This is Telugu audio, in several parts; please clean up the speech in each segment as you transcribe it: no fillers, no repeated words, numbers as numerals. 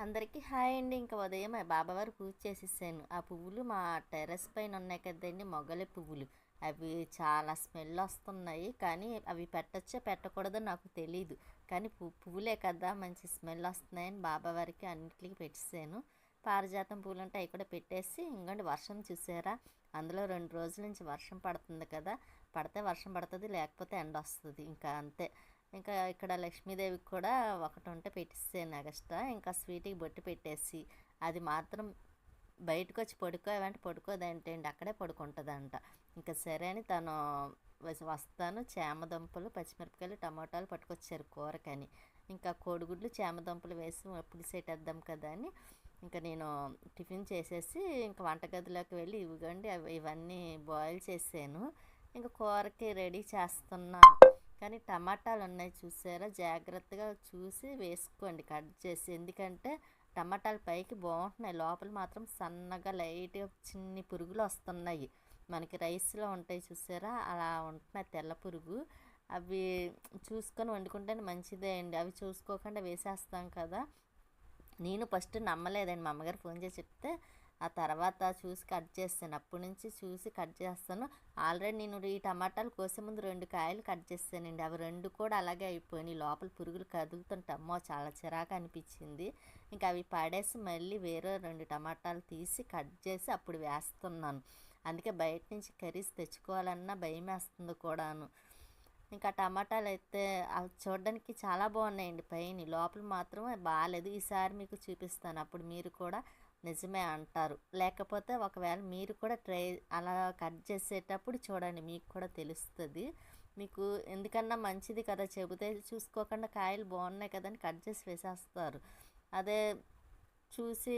అందరికీ హాయ్ అండి. ఇంకా ఉదయం మా బాబావారు పూజ చేసేసాను. ఆ పువ్వులు మా టెర్రస్ పైన ఉన్నాయి కదండి, మొగలి పువ్వులు. అవి చాలా స్మెల్ వస్తున్నాయి. కానీ అవి పెట్టచ్చో పెట్టకూడదో నాకు తెలీదు. కానీ పువ్వులే కదా, మంచి స్మెల్ వస్తున్నాయని బాబావారికి అన్నిటికీ పెట్టేసాను. పారిజాతం పూలు అంటే అవి కూడా పెట్టేసి, ఇంకోండి వర్షం చూసారా, అందులో 2 రోజుల నుంచి వర్షం పడుతుంది కదా. పడితే వర్షం పడుతుంది, లేకపోతే ఎండ వస్తుంది, ఇంకా అంతే. ఇంకా ఇక్కడ లక్ష్మీదేవికి కూడా ఒకటి ఉంటే పెట్టిస్తాను ఎగస్ట్రా. ఇంకా స్వీట్కి బొట్టు పెట్టేసి, అది మాత్రం బయటకు వచ్చి పడుకోవంటే పడుకోదంటే అండి, అక్కడే పడుకుంటుందంట. ఇంకా సరే అని తను వస్తాను, చేమదుంపలు, పచ్చిమిరపకాయలు, టమాటాలు పట్టుకొచ్చారు కూరకని. ఇంకా కోడిగుడ్లు చేమదుంపలు వేసి పులిసేటేద్దాం కదా అని ఇంకా నేను టిఫిన్ చేసేసి ఇంకా వంటగదిలోకి వెళ్ళి ఇవ్వండి ఇవన్నీ బాయిల్ చేసాను. ఇంకా కూరకి రెడీ చేస్తున్నాను. కానీ టమాటాలు ఉన్నాయి చూసారా, జాగ్రత్తగా చూసి వేసుకోండి కట్ చేసి. ఎందుకంటే టమాటాలు పైకి బాగుంటున్నాయి, లోపల మాత్రం సన్నగా లైట్గా చిన్ని పురుగులు వస్తున్నాయి. మనకి రైస్లో ఉంటాయి చూసారా, అలా ఉంటున్నాయి తెల్ల పురుగు. అవి చూసుకొని వండుకుంటేనే మంచిదే అండి. అవి చూసుకోకుండా వేసేస్తాం కదా. నేను ఫస్ట్ నమ్మలేదండి, మా అమ్మగారు ఫోన్ చేసి చెప్తే ఆ తర్వాత చూసి కట్ చేస్తాను. అప్పటి నుంచి చూసి కట్ చేస్తాను. ఆల్రెడీ నేను ఈ టమాటాలు కోసే ముందు 2 కాయలు కట్ చేస్తానండి. అవి 2 కూడా అలాగే అయిపోయినాయి, లోపల పురుగులు కదులుతుంటే అమ్మో చాలా చిరాకు అనిపించింది. ఇంకా అవి పడేసి మళ్ళీ వేరే 2 టమాటాలు తీసి కట్ చేసి అప్పుడు వేస్తున్నాను. అందుకే బయట నుంచి కర్రీస్ తెచ్చుకోవాలన్నా భయం వేస్తుంది కూడాను. ఇంకా టమాటాలు అయితే అవి చూడడానికి చాలా బాగున్నాయండి పైన, లోపల మాత్రం బాగాలేదు. ఈసారి మీకు చూపిస్తాను, అప్పుడు మీరు కూడా నిజమే అంటారు. లేకపోతే ఒకవేళ మీరు కూడా అలా కట్ చేసేటప్పుడు చూడండి, మీకు కూడా తెలుస్తుంది. మీకు ఎందుకన్నా మంచిది కదా, చెబితే చూసుకోకుండా కాయలు బాగున్నాయి కదని కట్ చేసి వేసేస్తారు. అదే చూసి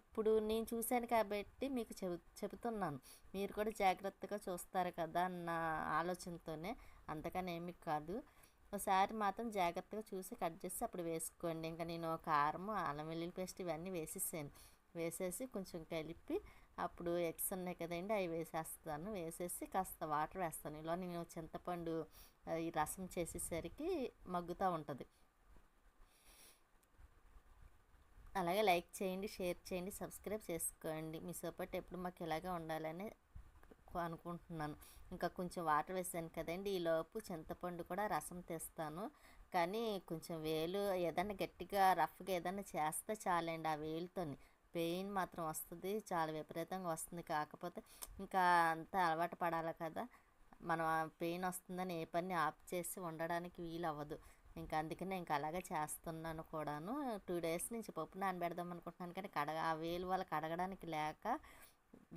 ఇప్పుడు నేను చూశాను కాబట్టి మీకు చెబుతున్నాను. మీరు కూడా జాగ్రత్తగా చూస్తారు కదా అన్న ఆలోచనతోనే, అంతకని ఏమి కాదు. ఒకసారి మాత్రం జాగ్రత్తగా చూసి కట్ చేసి అప్పుడు వేసుకోండి. ఇంకా నేను కారం, అల్లం వెల్లుల్లి పేస్ట్ ఇవన్నీ వేసేసాను. వేసేసి కొంచెం కలిపి అప్పుడు ఎగ్స్ ఉన్నాయి కదండి, అవి వేసేస్తాను. వేసేసి కాస్త వాటర్ వేస్తాను. ఇలా నేను చింతపండు ఈ రసం చేసేసరికి మగ్గుతూ ఉంటుంది. అలాగే లైక్ చేయండి, షేర్ చేయండి, సబ్స్క్రైబ్ చేసుకోండి. మీ సపోర్ట్ ఎప్పుడు మాకు ఇలాగే ఉండాలని అనుకుంటున్నాను. ఇంకా కొంచెం వాటర్ వేసాను కదండి, ఈలోపు చింతపండు కూడా రసం తెస్తాను. కానీ కొంచెం వేలు ఏదైనా గట్టిగా రఫ్గా ఏదైనా చేస్తే చాలండి, ఆ వేలుతోని పెయిన్ మాత్రం వస్తుంది, చాలా విపరీతంగా వస్తుంది. కాకపోతే ఇంకా అంతా అలవాటు పడాలి కదా. మనం ఆ పెయిన్ వస్తుందని ఏ పని ఆఫ్ చేసి ఉండడానికి వీలు అవ్వదు. ఇంకా అందుకనే ఇంకా అలాగే చేస్తున్నాను కూడాను. 2 డేస్ నుంచి పప్పు నానబెడదాం అనుకుంటున్నాను, కానీ ఆ వేలు వల్ల కడగడానికి లేక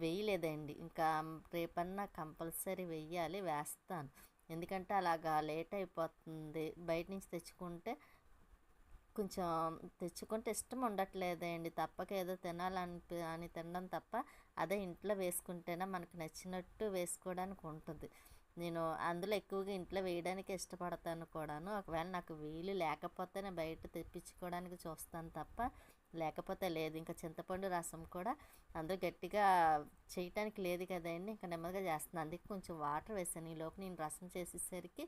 వేయలేదండి. ఇంకా రేపన్నా కంపల్సరీ వెయ్యాలి, వేస్తాను. ఎందుకంటే అలాగా లేట్ అయిపోతుంది. బయట నుంచి తెచ్చుకుంటే ఇష్టం ఉండట్లేదండి. తప్పక ఏదో అని తినడం తప్ప, అదే ఇంట్లో వేసుకుంటేనే మనకు నచ్చినట్టు వేసుకోవడానికి ఉంటుంది. నేను అందులో ఎక్కువగా ఇంట్లో వేయడానికి ఇష్టపడతాను కూడాను. ఒకవేళ నాకు వీలు లేకపోతే నేను బయట తెప్పించుకోవడానికి చూస్తాను తప్ప, లేకపోతే లేదు. ఇంకా చింతపండు రసం కూడా అందులో గట్టిగా చేయటానికి లేదు కదండి, ఇంకా నెమ్మదిగా చేస్తున్నాను. అందుకే కొంచెం వాటర్ వేసాను. ఈలోపు నేను రసం చేసేసరికి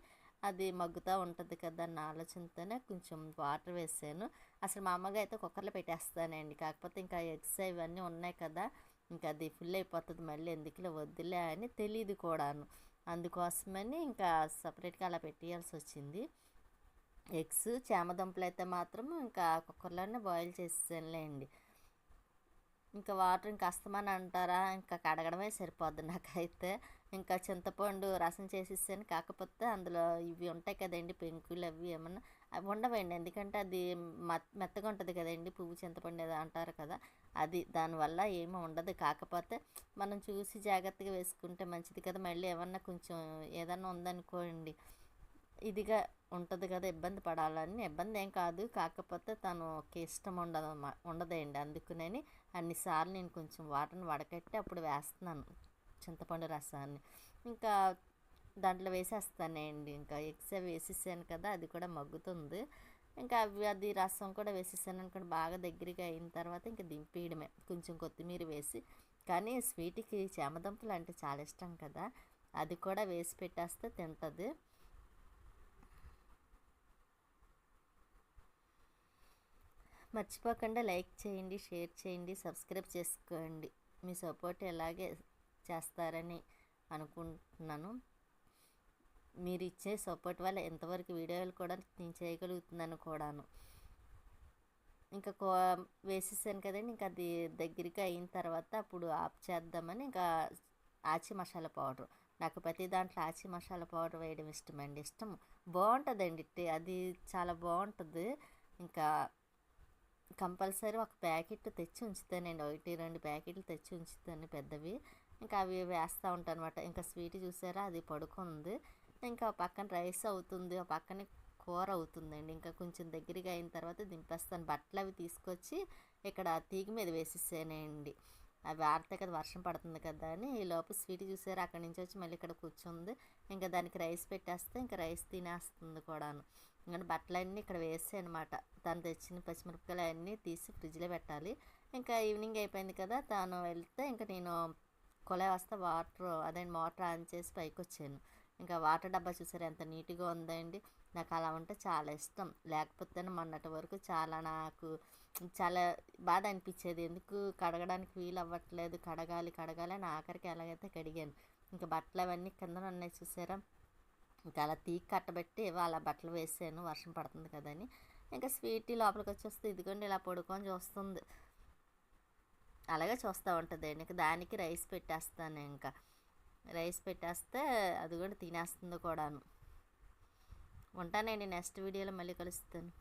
అది మగ్గుతూ ఉంటుంది కదా అన్న ఆలోచనతోనే కొంచెం వాటర్ వేసాను. అసలు మా అమ్మగా అయితే కుక్కర్లో పెట్టేస్తానండి. కాకపోతే ఇంకా ఎగ్స్ ఇవన్నీ ఉన్నాయి కదా, ఇంకా అది ఫుల్ అయిపోతుంది, మళ్ళీ ఎందుకులే వద్దులే అని తెలియదు కూడాను. అందుకోసమని ఇంకా సపరేట్గా అలా పెట్టేయాల్సి వచ్చింది. ఎగ్స్, చామదుంపలు అయితే మాత్రం ఇంకా కుక్కర్లోనే బాయిల్ చేసేసానులేండి. ఇంకా వాటర్ ఇంకా అస్తమని అంటారా, ఇంకా కడగడమే సరిపోద్ది నాకైతే. ఇంకా చింతపండు రసం చేసేసాను. కాకపోతే అందులో ఇవి ఉంటాయి కదండి, పెంకులు అవి ఏమన్నా అవి ఉండవండి. ఎందుకంటే అది మెత్తగా ఉంటుంది కదండి, పువ్వు చింతపండు ఏదో అంటారు కదా, అది దానివల్ల ఏమీ ఉండదు. కాకపోతే మనం చూసి జాగ్రత్తగా వేసుకుంటే మంచిది కదా. మళ్ళీ ఏమన్నా కొంచెం ఏదన్నా ఉందనుకోండి, ఇదిగా ఉంటుంది కదా, ఇబ్బంది పడాలని. ఇబ్బంది ఏం కాదు, కాకపోతే తనకి ఇష్టం ఉండదండి. అందుకునని అన్నిసార్లు నేను కొంచెం వాటర్ని వడకట్టి అప్పుడు వేస్తున్నాను చింతపండు రసాన్ని. ఇంకా దాంట్లో వేసేస్తానండి. ఇంకా ఎగ్స్ వేసేసాను కదా, అది కూడా మగ్గుతుంది. ఇంకా అది రసం కూడా వేసేసాను అనుకోండి, బాగా దగ్గరగా అయిన తర్వాత ఇంకా దింపేయడమే కొంచెం కొత్తిమీర వేసి. కానీ స్వీట్కి చామదుంపలు అంటే చాలా ఇష్టం కదా, అది కూడా వేసి పెట్టేస్తే తింటుంది. మర్చిపోకుండా లైక్ చేయండి, షేర్ చేయండి, సబ్స్క్రైబ్ చేసుకోండి. మీ సపోర్ట్ ఎలాగే చేస్తారని అనుకుంటున్నాను. మీరు ఇచ్చే సపోర్ట్ వల్ల ఎంతవరకు వీడియోలు కూడా నేను చేయగలుగుతున్నాను కూడాను. ఇంకా వేసేసాను కదండి, ఇంకా అది దగ్గరికి అయిన తర్వాత అప్పుడు ఆఫ్ చేద్దామని ఇంకా ఆచి మసాలా పౌడర్, నాకు ప్రతి దాంట్లో ఆచి మసాలా పౌడర్ వేయడం ఇష్టమండి. ఇష్టం, బాగుంటుందండి, అది చాలా బాగుంటుంది. ఇంకా కంపల్సరీ ఒక ప్యాకెట్ తెచ్చి ఉంచుతానండి, 1-2 ప్యాకెట్లు తెచ్చి ఉంచుతాను పెద్దవి. ఇంకా అవి వేస్తూ ఉంటాను అనమాట. ఇంకా స్వీట్ చూసారా, అది పడుకుంది. ఇంకా పక్కన రైస్ అవుతుంది, ఆ పక్కన కూర అవుతుందండి. ఇంకా కొంచెం దగ్గరగా అయిన తర్వాత దింపేస్తాను. బట్టలు అవి తీసుకొచ్చి ఇక్కడ తీగ మీద వేసేసానండి. అవి ఆడితే కదా, వర్షం పడుతుంది కదా అని. ఈలోపు స్వీట్ చూసారా, అక్కడి నుంచి వచ్చి మళ్ళీ ఇక్కడ కూర్చుంది. ఇంకా దానికి రైస్ పెట్టేస్తే ఇంకా రైస్ తినేస్తుంది కూడాను. ఇంకా బట్టలన్నీ ఇక్కడ వేసాయి అనమాట. తను తెచ్చిన పచ్చిమిరపకాయలు అన్నీ తీసి ఫ్రిడ్జ్లో పెట్టాలి. ఇంకా ఈవినింగ్ అయిపోయింది కదా, తను వెళ్తే ఇంకా నేను కొలాయి వస్తే మోటార్ ఆన్ చేసి పైకి వచ్చాను. ఇంకా వాటర్ డబ్బా చూసారు ఎంత నీట్గా ఉందండి. నాకు అలా ఉంటే చాలా ఇష్టం. లేకపోతే మొన్నటి వరకు నాకు చాలా బాధ అనిపించేది, ఎందుకు కడగడానికి వీలు అవ్వట్లేదు, కడగాలి కడగాలి అని ఆఖరికి ఎలాగైతే కడిగాను. ఇంకా బట్టలు అవన్నీ కింద ఉన్నాయి చూసారా, ఇంకా అలా తీగి కట్టబెట్టి వాళ్ళ బట్టలు వేసాను, వర్షం పడుతుంది కదని. ఇంకా స్వీట్ లోపలికి వచ్చేస్తే ఇదిగోండి ఇలా పడుకొని చూస్తుంది, అలాగే చూస్తూ ఉంటుందండి. ఇంకా దానికి రైస్ పెట్టేస్తాను. ఇంకా రైస్ పెట్టేస్తే అది కూడా తినేస్తుంది కూడాను. ఉంటానండి, నెక్స్ట్ వీడియోలో మళ్ళీ కలుస్తాను.